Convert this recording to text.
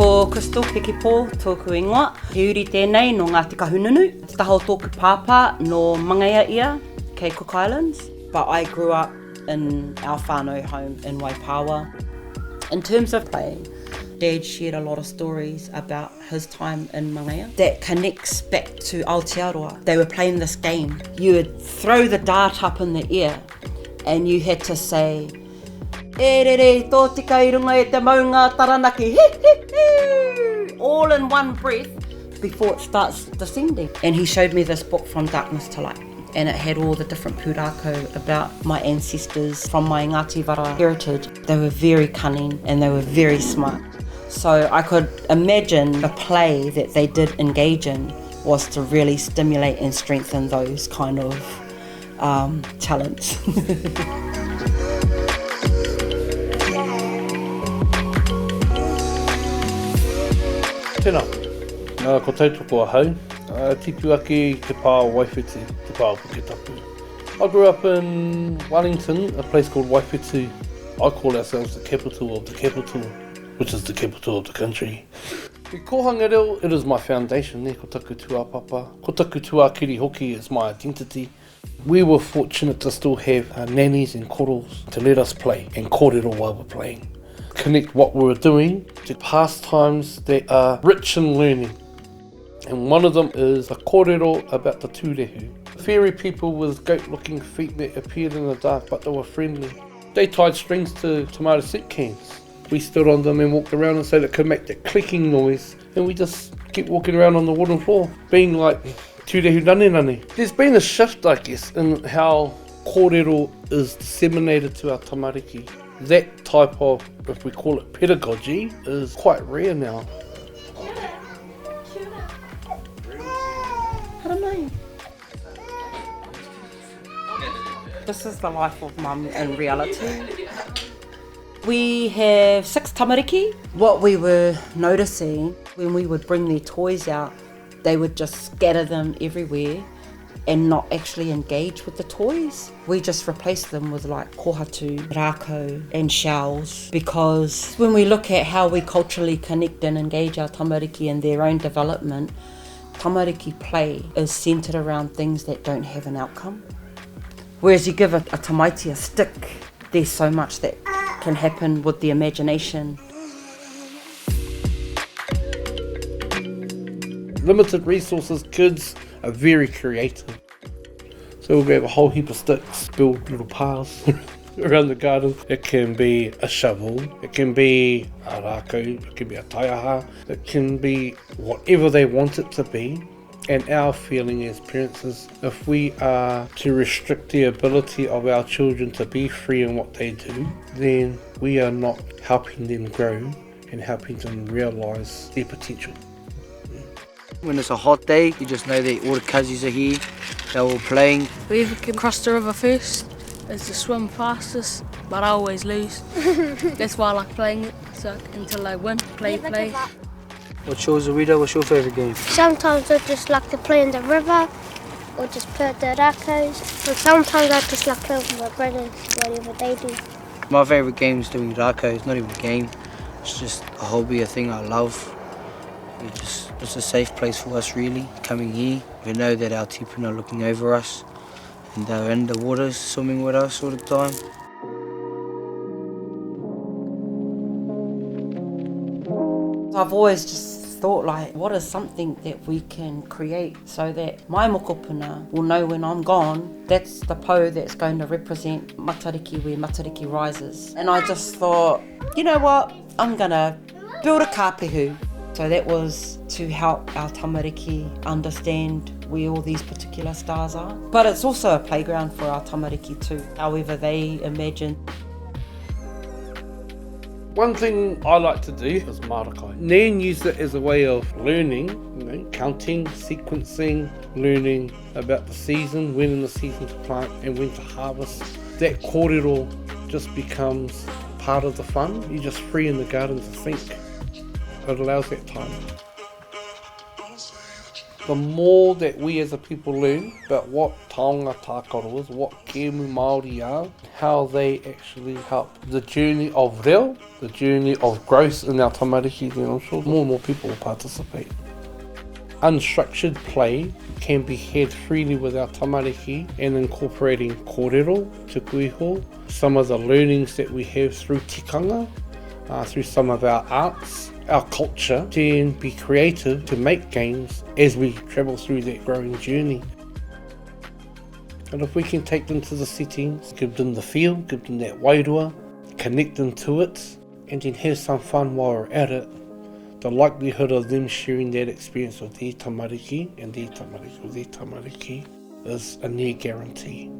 Ko Crystal Pekepo, tōku ingoa. He uri tēnei no ngā tika hununu. Te taho tōku pāpā no Mangaia ia, kei Cook Islands. But I grew up in our whānau home in Waipawa. In terms of playing, Dad shared a lot of stories about his time in Mangaia that connects back to Aotearoa. They were playing this game. You would throw the dart up in the air and you had to say, "E re re, tō tika I runga e te maunga taranaki, he he he," all in one breath before it starts descending. And he showed me this book, From Darkness to Light. And it had all the different pūrākau about my ancestors from my Ngāti Wara heritage. They were very cunning and they were very smart. So I could imagine the play that they did engage in was to really stimulate and strengthen those kind of talents. Tēnā, ko tautoko ahau. Tipu ake te pā Waiwhitu, te pā Puketapu. I grew up in Wellington, a place called Waiwhitu. I call ourselves the capital of the capital, which is the capital of the country. I kohanga reo, it is my foundation, ko taku tuapapa. Ko taku tuakiri hoki is my identity. We were fortunate to still have nannies and koros to let us play and kōrero while we're playing. Connect what we were doing to pastimes that are rich in learning. And one of them is a kōrero about the tūrehu. Fairy people with goat-looking feet that appeared in the dark, but they were friendly. They tied strings to tomato soup cans. We stood on them and walked around and so it could make that clicking noise. And we just kept walking around on the wooden floor, being like tūrehu rane. There's been a shift, I guess, in how kōrero is disseminated to our tamariki. That type of, if we call it pedagogy, is quite rare now. I don't know. This is the life of Mum in reality. We have 6 tamariki. What we were noticing when we would bring their toys out, they would just scatter them everywhere and not actually engage with the toys. We just replaced them with like kohatu, rākau and shells, because when we look at how we culturally connect and engage our tamariki in their own development, tamariki play is centred around things that don't have an outcome. Whereas you give a tamaiti a stick, there's so much that can happen with the imagination. Limited resources, kids are very creative. So we'll grab a whole heap of sticks, build little paths around the garden. It can be a shovel, it can be a rākau, it can be a taiaha, it can be whatever they want it to be. And our feeling as parents is if we are to restrict the ability of our children to be free in what they do, then we are not helping them grow and helping them realise their potential. When it's a hot day, you just know that all the cousins are here, they're all playing. Whoever can cross the river first is to swim fastest, but I always lose. That's why I like playing it, so until I win, play. What's yours, Rita? What's your favourite game? Sometimes I just like to play in the river or just play at the rākaus. And sometimes I just like to play with my brothers, whatever they do. My favourite game is doing rākau. It's not even a game. It's just a hobby, a thing I love. It's a safe place for us, really, coming here. We know that our tipuna are looking over us and they're in the waters, swimming with us all the time. I've always just thought, like, what is something that we can create so that my mokopuna will know when I'm gone, that's the po that's going to represent Matariki where Matariki rises. And I just thought, you know what, I'm going to build a kāpehu. So that was to help our tamariki understand where all these particular stars are. But it's also a playground for our tamariki too, however they imagine. One thing I like to do is marakai. Nan used it as a way of learning, counting, sequencing, learning about the season, when in the season to plant and when to harvest. That kōrero just becomes part of the fun. You're just free in the garden to think. It allows that time. The more that we as a people learn about what taonga tākaro is, what Kēmu Māori are, how they actually help the journey of reo, the journey of growth in our tamariki, then I'm sure more and more people will participate. Unstructured play can be had freely with our tamariki and incorporating kōrero, tuku iho, some of the learnings that we have through tikanga, through some of our arts, our culture, then be creative to make games as we travel through that growing journey. And if we can take them to the settings, give them the feel, give them that wairua, connect them to it, and then have some fun while we're at it, the likelihood of them sharing that experience with their tamariki and their tamariki with their tamariki is a near guarantee.